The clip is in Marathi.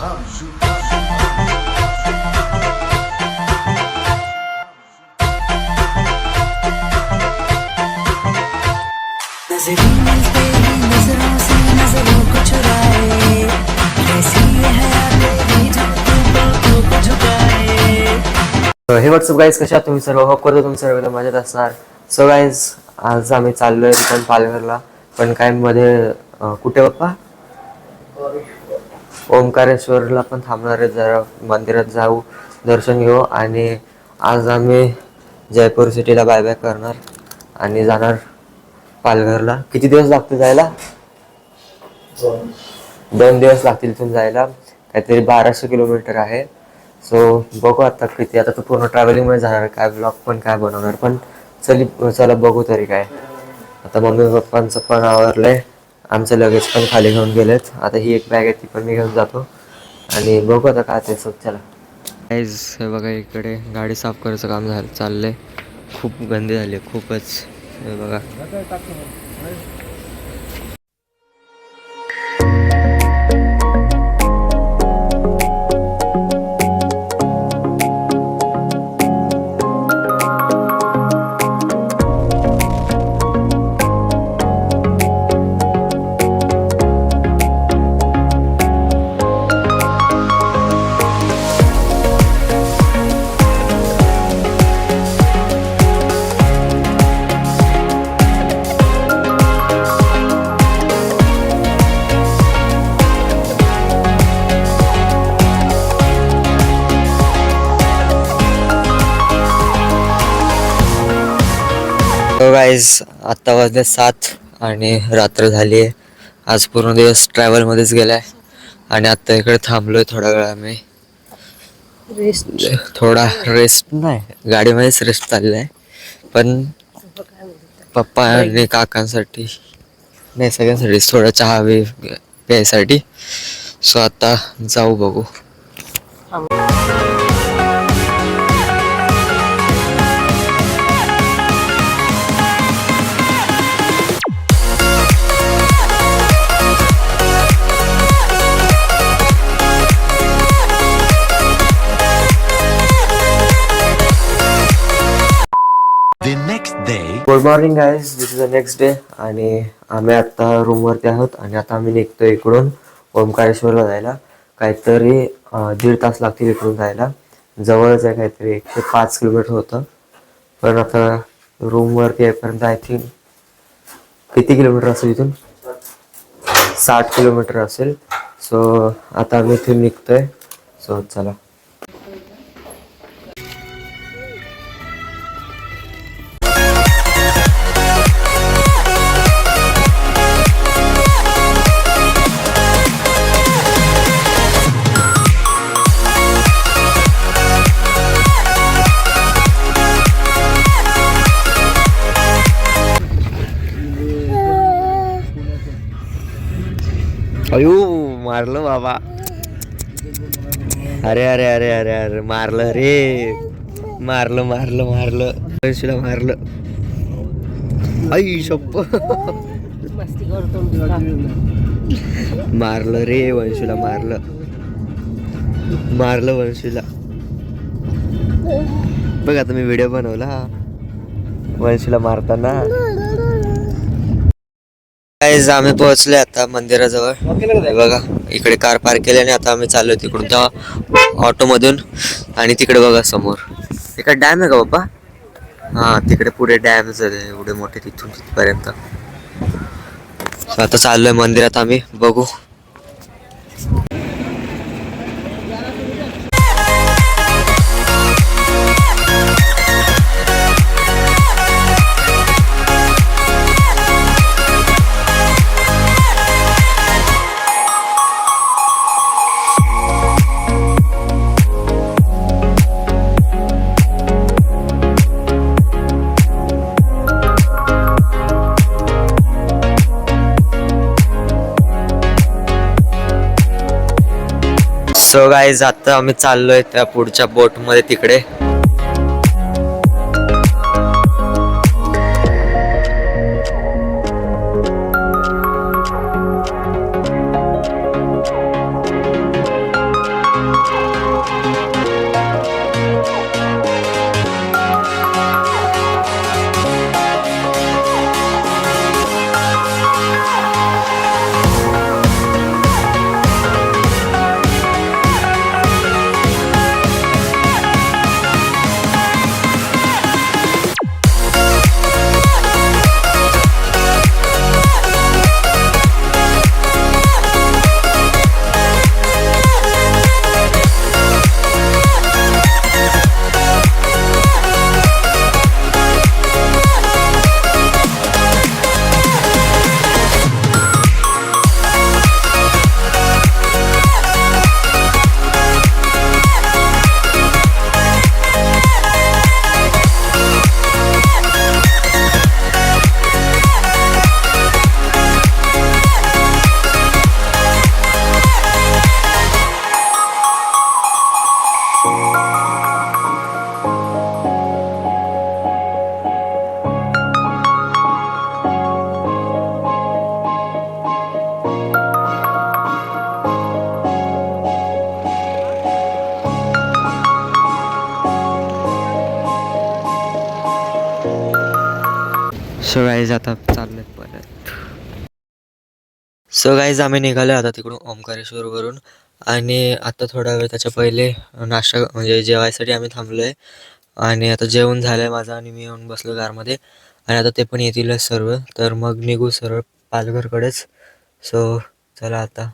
हे व्हॉट्सअप गाईज, कशा तुम्ही सर्व? होप करतो तुम्ही सर्व मजेत असणार. सो गाईज, आज आम्ही चाललोय रिटर्न पालघरला. पण काय मध्ये कुठे बाप्पा? ओंकारेश्वरला पण थांबणार आहे, जरा मंदिरात जाऊ, दर्शन घेऊ. आणि आज आम्ही जयपूर सिटीला बाय बाय करणार आणि जाणार पालघरला. किती दिवस लागतील जायला? 2 दिवस लागतील इथून जायला. काहीतरी 1200 किलोमीटर आहे. सो बघू आता किती. आता तो पूर्ण ट्रॅव्हलिंगमध्ये जाणार, काय ब्लॉग पण काय बनवणार. पण चला बघू तरी काय. आता मम्मी पप्पांचं पण आवरलंय, आमचं लगेज पण खाली घेऊन गेलेत. आता ही एक बॅग आहे, ती पण मी घेऊन जातो आणि बघू आता काय ते. चला गाईज, हे बघा इकडे गाडी साफ करायचं काम चाललंय. खूप गंदी झाली, खूपच. हे बघा गाईज, आत्ता वाजले 7 आणि रात्र झाली आहे. आज पूर्ण दिवस ट्रॅव्हलमध्येच गेलाय आणि आत्ता इकडे थांबलोय थोडा वेळ. आम्ही थोडा रेस्ट नाही, गाडीमध्येच रेस्ट चाललाय आहे. पण पप्पा आणि काकांसाठी नाही, सगळ्यांसाठी थोडा चहा प्यायसाठी. सो आता जाऊ, बघू. Good morning guys, this is the next day. आणि आम्ही आता रूमवरती आहोत आणि आता आम्ही निघतो इकडून ओंकारेश्वरला जायला. काहीतरी 1.5 तास लागतील इकडून जायला. जवळच आहे, काहीतरी 105 किलोमीटर होतं. पण आता रूमवरती येईपर्यंत आय थिंक किती किलोमीटर असेल इथून? 60 किलोमीटर असेल. सो आता आम्ही इथून निघतोय. सो चला. अयो, मारलं बाबा. अरे अरे अरे अरे अरे, मारलं रे, मारलं वंशीला मारलं. आई शप्प, मारलं रे वंशीला, मारलं वंशीला. बघ, आता मी व्हिडिओ बनवला वंशीला मारताना. आम्ही पोहोचले आता मंदिराजवळ. बघा इकडे कार पार्क केली आणि आता आम्ही चाललोय तिकडून त्या ऑटो मधून. आणि तिकडे बघा समोर इकडे डॅम आहे का बाप्पा? हा, तिकडे पुढे डॅम एवढे मोठे, तिथून तिथपर्यंत. आता चाललोय मंदिरात आम्ही, बघू. सो गाईज, आता आम्ही चाललोय त्या पुढच्या बोट मध्ये तिकडे. सो गाईज आता चाललेत परत. सो गाईज आम्ही निघालो आता तिकडून ओंकारेश्वरवरून. आणि आता थोडा वेळ त्याच्या पहिले नाश्ता म्हणजे जेवायसाठी आम्ही थांबलो आहे. आणि आता जेवण झालं आहे माझं आणि मी येऊन बसलो कारमध्ये. आणि आता ते पण येतीलच सर्व, तर मग निघू सरळ पालघरकडेच. सो चला आता.